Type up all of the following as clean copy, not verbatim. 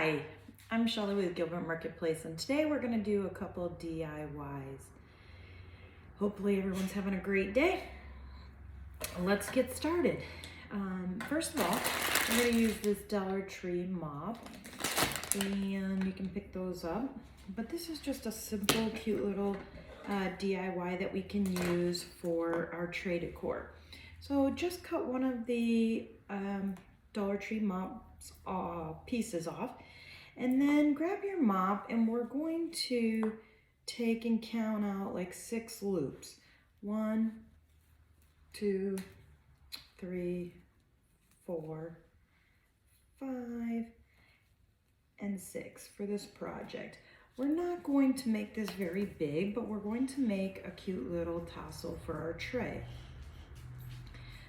Hi, I'm Shelly with Gilbert Marketplace, and today we're going to do a couple of DIYs. Hopefully everyone's having a great day. Let's get started. First of all, I'm going to use this Dollar Tree mop, and you can pick those up. But this is just a simple, cute little DIY that we can use for our tray decor. So just cut one of the Dollar Tree mops pieces off, and then grab your mop, and we're going to take and count out like 6 loops. 1, 2, 3, 4, 5, and 6 for this project. We're not going to make this very big, but we're going to make a cute little tassel for our tray.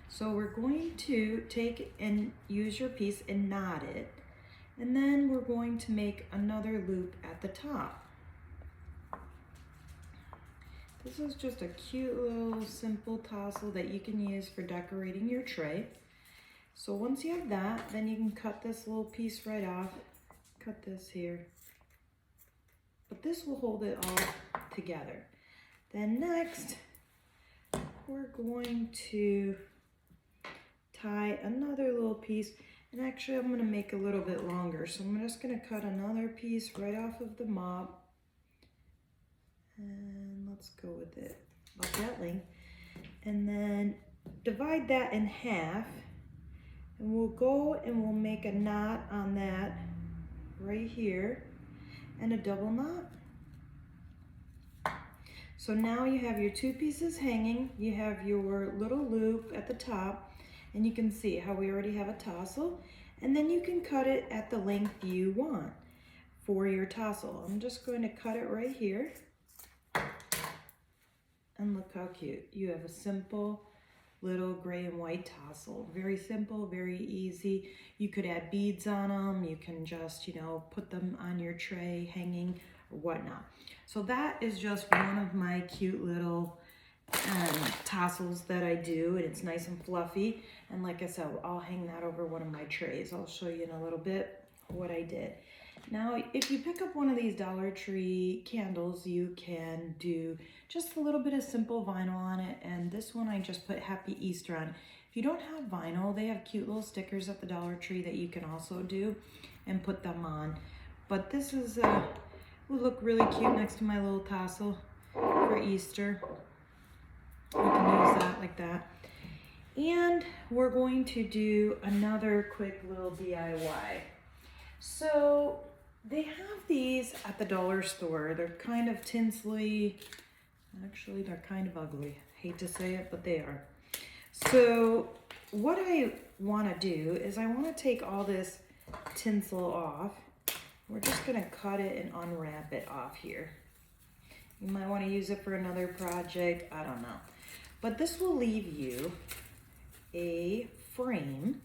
So we're going to take and use your piece and knot it, and then we're going to make another loop at the top. This is just a cute little simple tassel that you can use for decorating your tray. So once you have that, then you can cut this little piece right off. Cut this here. But this will hold it all together. Then next, we're going to tie another little piece, and actually I'm going to make a little bit longer, so I'm just going to cut another piece right off of the mop, and let's go with it about that length, and then divide that in half, and we'll go and we'll make a knot on that right here and a double knot. So now you have your 2 pieces hanging, you have your little loop at the top, and you can see how we already have a tassel, and then you can cut it at the length you want for your tassel. I'm just going to cut it right here, and look how cute. You have a simple little gray and white tassel. Very simple, very easy. You could add beads on them. You can just, put them on your tray hanging or whatnot. So that is just one of my cute little tassels that I do, and it's nice and fluffy. And like I said, I'll hang that over one of my trays. I'll show you in a little bit what I did. Now, if you pick up one of these Dollar Tree candles, you can do just a little bit of simple vinyl on it. And this one I just put Happy Easter on. If you don't have vinyl, they have cute little stickers at the Dollar Tree that you can also do and put them on. But this is will look really cute next to my little tassel for Easter. You can use that like that. And we're going to do another quick little DIY. So they have these at the dollar store. They're kind of tinsely. Actually, they're kind of ugly. Hate to say it, but they are. So what I want to do is I want to take all this tinsel off. We're just going to cut it and unwrap it off here. You might want to use it for another project. I don't know. But this will leave you a frame,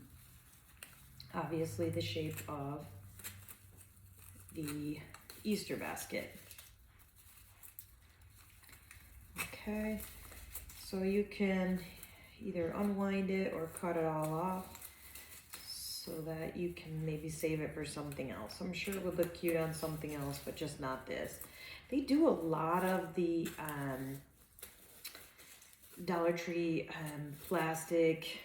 obviously the shape of the Easter basket. Okay, so you can either unwind it or cut it all off so that you can maybe save it for something else. I'm sure it would look cute on something else, but just not this. They do a lot of the Dollar Tree plastic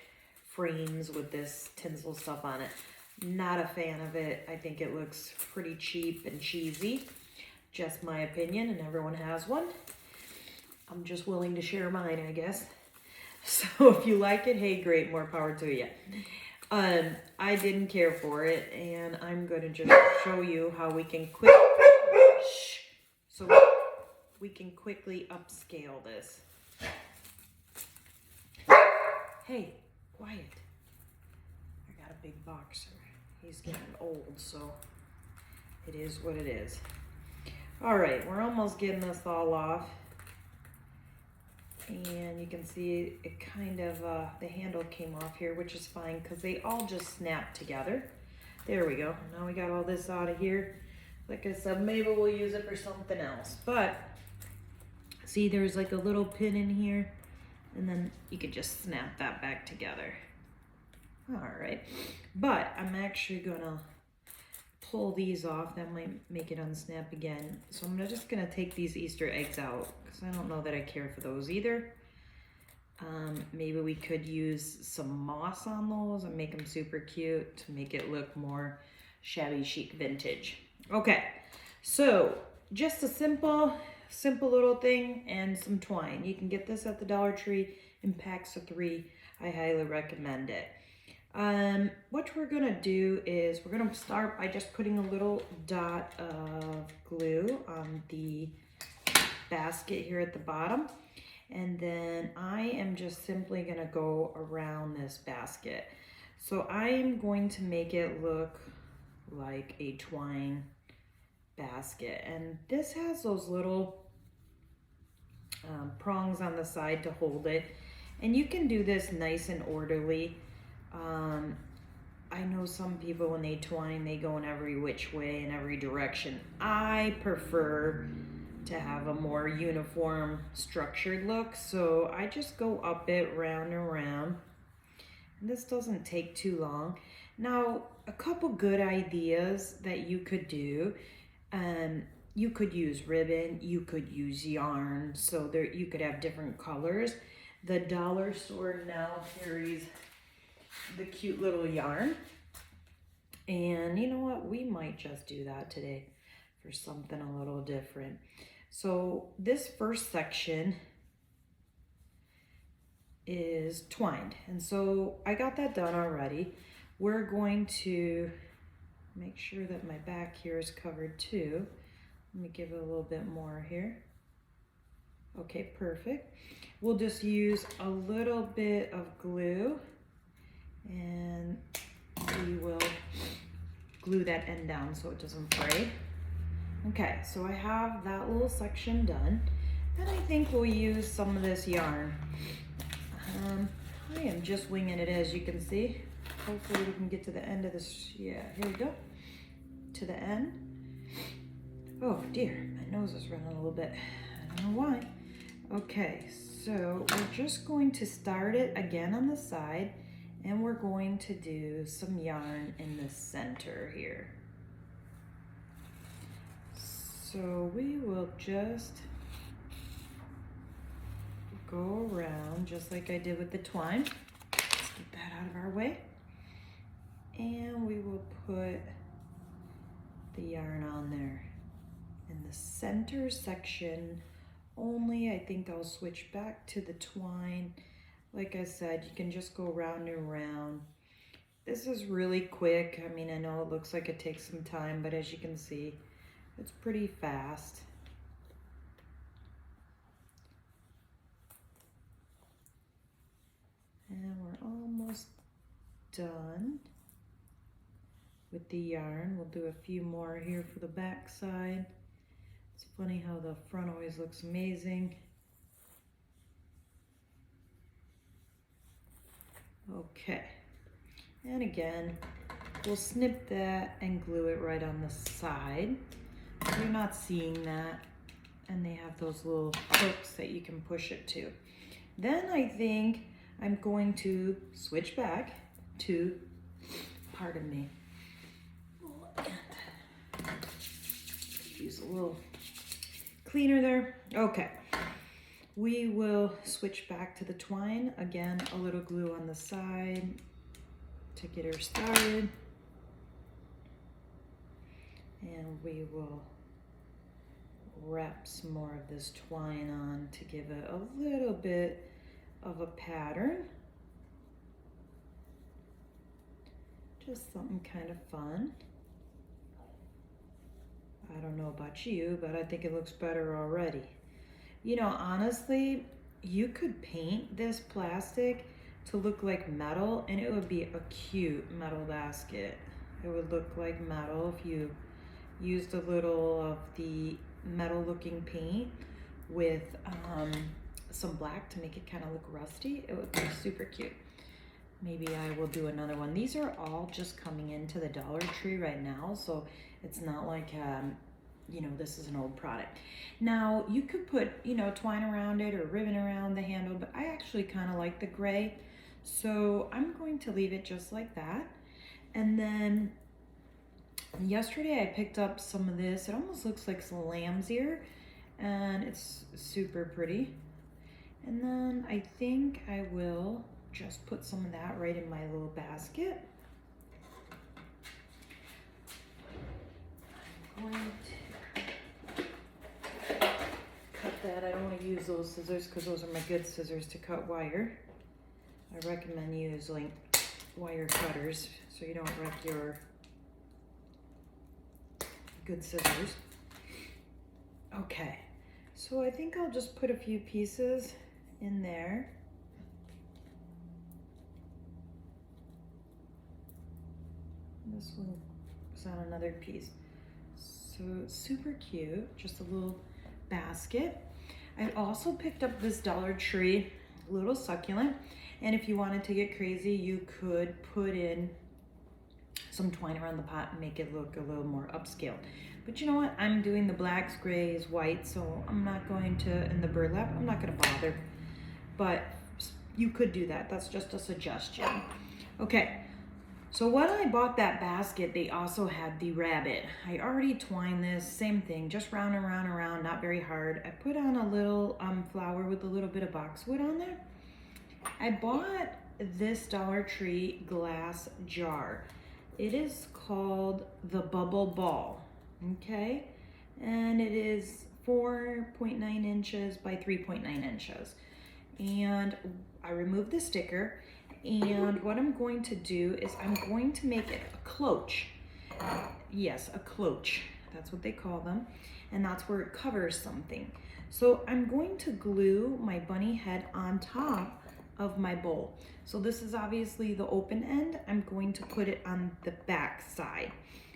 frames with this tinsel stuff on it. Not a fan of it. I think it looks pretty cheap and cheesy. Just my opinion, and everyone has one. I'm just willing to share mine, I guess. So if you like it, hey, great, more power to you. I didn't care for it, and I'm going to just show you how we can we can quickly upscale this. Hey, quiet. I got a big boxer. He's getting old, so it is what it is. All right, we're almost getting this all off. And you can see it kind of, the handle came off here, which is fine because they all just snap together. There we go. Now we got all this out of here. Like I said, maybe we'll use it for something else. But see, there's like a little pin in here, and then you could just snap that back together. All right, but I'm actually gonna pull these off. That might make it unsnap again. So I'm just gonna take these Easter eggs out because I don't know that I care for those either. Maybe we could use some moss on those and make them super cute to make it look more shabby chic vintage. Okay, so just a simple little thing and some twine. You can get this at the Dollar Tree in packs of 3. I highly recommend it. What we're gonna do is we're gonna start by just putting a little dot of glue on the basket here at the bottom. And then I am just simply gonna go around this basket. So I am going to make it look like a twine basket. And this has those little prongs on the side to hold it. And you can do this nice and orderly. I know some people when they twine, they go in every which way in every direction. I prefer to have a more uniform structured look, so I just go up it round and round. And this doesn't take too long. Now, a couple good ideas that you could do. You could use ribbon, you could use yarn, so there you could have different colors. The dollar store now carries the cute little yarn. And you know what? We might just do that today for something a little different. So this first section is twined. And so I got that done already. We're going to make sure that my back here is covered too. Let me give it a little bit more here. Okay, perfect. We'll just use a little bit of glue and we will glue that end down so it doesn't fray. Okay, so I have that little section done, and I think we'll use some of this yarn. I am just winging it, as you can see. Hopefully we can get to the end of this. Yeah, here we go. To the end. Oh dear, my nose is running a little bit. I don't know why. Okay, so we're just going to start it again on the side, and we're going to do some yarn in the center here. So we will just go around just like I did with the twine. Let's get that out of our way. And we will put the yarn on there. In the center section only, I think I'll switch back to the twine. Like I said, you can just go round and round. This is really quick. I mean, I know it looks like it takes some time, but as you can see, it's pretty fast. And we're almost done with the yarn. We'll do a few more here for the back side. It's funny how the front always looks amazing. Okay, and again, we'll snip that and glue it right on the side. You're not seeing that, and they have those little hooks that you can push it to. Then I think I'm going to switch back to, pardon me, use a little cleaner there. Okay, we will switch back to the twine. Again, a little glue on the side to get her started. And we will wrap some more of this twine on to give it a little bit of a pattern. Just something kind of fun. I don't know about you, but I think it looks better already. You know, honestly, you could paint this plastic to look like metal and it would be a cute metal basket. It would look like metal if you used a little of the metal looking paint with some black to make it kind of look rusty. It would be super cute. Maybe I will do another one. These are all just coming into the Dollar Tree right now, so it's not like you know, this is an old product. Now you could put, you know, twine around it or ribbon around the handle, but I actually kind of like the gray, so I'm going to leave it just like that. And then Yesterday I picked up some of this. It almost looks like some lamb's ear, and it's super pretty. And then I think I will just put some of that right in my little basket. I'm going to cut that. I don't want to use those scissors because those are my good scissors to cut wire. I recommend using wire cutters so you don't wreck your good scissors. Okay, so I think I'll just put a few pieces in there. This one is on another piece. So super cute, just a little basket. I also picked up this Dollar Tree little succulent, and if you wanted to get crazy, you could put in some twine around the pot and make it look a little more upscale. But you know what? I'm doing the blacks, grays, white, so I'm not going to, and the burlap, I'm not gonna bother. But you could do that. That's just a suggestion. Okay, so when I bought that basket, they also had the rabbit. I already twined this, same thing, just round and round and round, not very hard. I put on a little flower with a little bit of boxwood on there. I bought this Dollar Tree glass jar. It is called the Bubble Ball, okay? And it is 4.9 inches by 3.9 inches. And I removed the sticker, and what I'm going to do is I'm going to make it a cloche. Yes, a cloche, that's what they call them. And that's where it covers something. So I'm going to glue my bunny head on top of my bowl. So this is obviously the open end. I'm going to put it on the back side.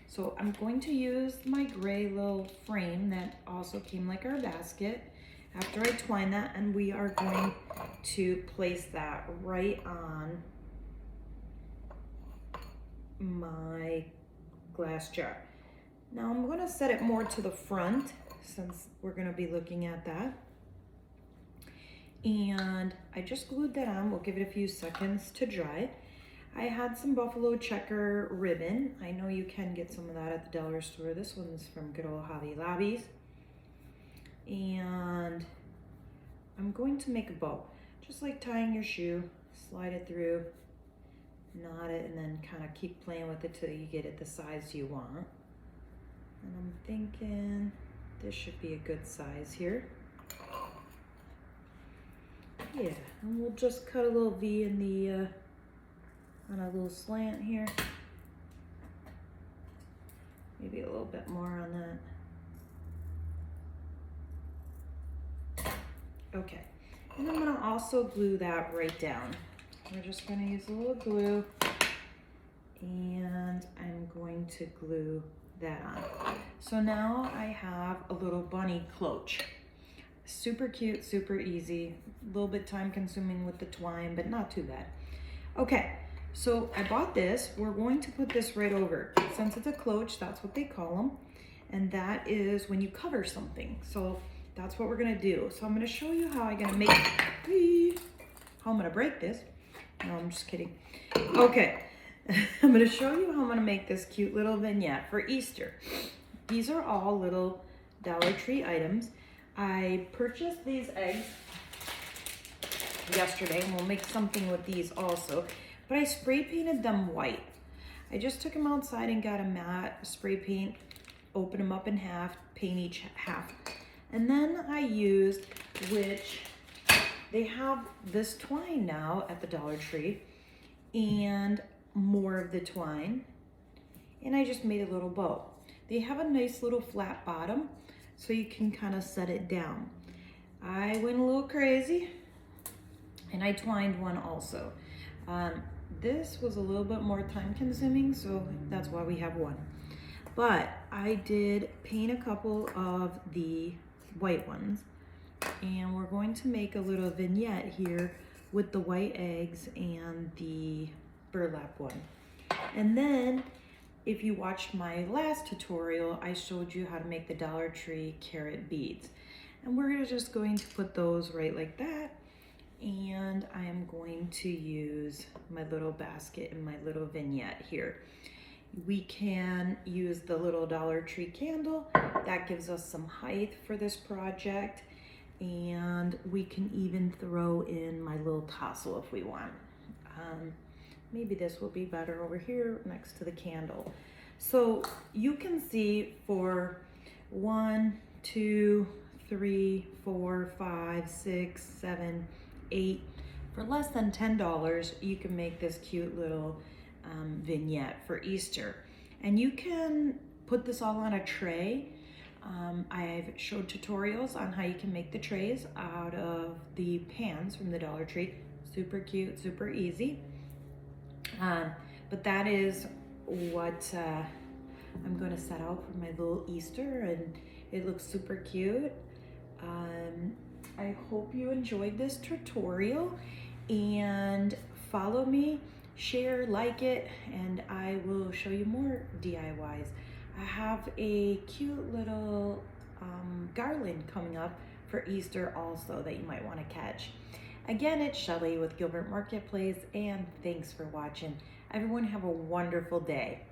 So I'm going to use my gray little frame that also came like our basket after I twine that, and we are going to place that right on my glass jar. Now I'm going to set it more to the front since we're going to be looking at that. And I just glued that on. We'll give it a few seconds to dry. I had some buffalo checker ribbon. I know you can get some of that at the dollar store. This one's from good old Hobby Lobbies. And I'm going to make a bow. Just like tying your shoe, slide it through, knot it, and then kind of keep playing with it till you get it the size you want. And I'm thinking this should be a good size here. Yeah, and we'll just cut a little V in the on a little slant here. Maybe a little bit more on that. Okay, and I'm gonna also glue that right down. We're just gonna use a little glue, and I'm going to glue that on. So now I have a little bunny cloche. Super cute, super easy, a little bit time consuming with the twine, but not too bad. Okay, so I bought this. We're going to put this right over. Since it's a cloche, that's what they call them. And that is when you cover something. So that's what we're gonna do. So I'm gonna show you how I'm gonna make, how I'm gonna break this. No, I'm just kidding. Okay, I'm gonna show you how I'm gonna make this cute little vignette for Easter. These are all little Dollar Tree items. I purchased these eggs yesterday, and we'll make something with these also, but I spray painted them white. I just took them outside and got a matte spray paint, open them up in half, paint each half. And then I used, which they have this twine now at the Dollar Tree, and more of the twine, and I just made a little bow. They have a nice little flat bottom, so you can kind of set it down. I went a little crazy, and I twined one also. This was a little bit more time consuming, so that's why we have one. But I did paint a couple of the white ones, and we're going to make a little vignette here with the white eggs and the burlap one. And then if you watched my last tutorial, I showed you how to make the Dollar Tree carrot beads. And we're just going to put those right like that. And I am going to use my little basket and my little vignette here. We can use the little Dollar Tree candle. That gives us some height for this project. And we can even throw in my little tassel if we want. Maybe this will be better over here next to the candle. So you can see for 1, 2, 3, 4, 5, 6, 7, 8, for less than $10, you can make this cute little vignette for Easter. And you can put this all on a tray. I've showed tutorials on how you can make the trays out of the pans from the Dollar Tree. Super cute, super easy. But that is what I'm going to set out for my little Easter, and it looks super cute. I hope you enjoyed this tutorial, and follow me, share, like it, and I will show you more DIYs. I have a cute little garland coming up for Easter also that you might want to catch. Again, it's Shelly with Gilbert Marketplace, and thanks for watching. Everyone have a wonderful day.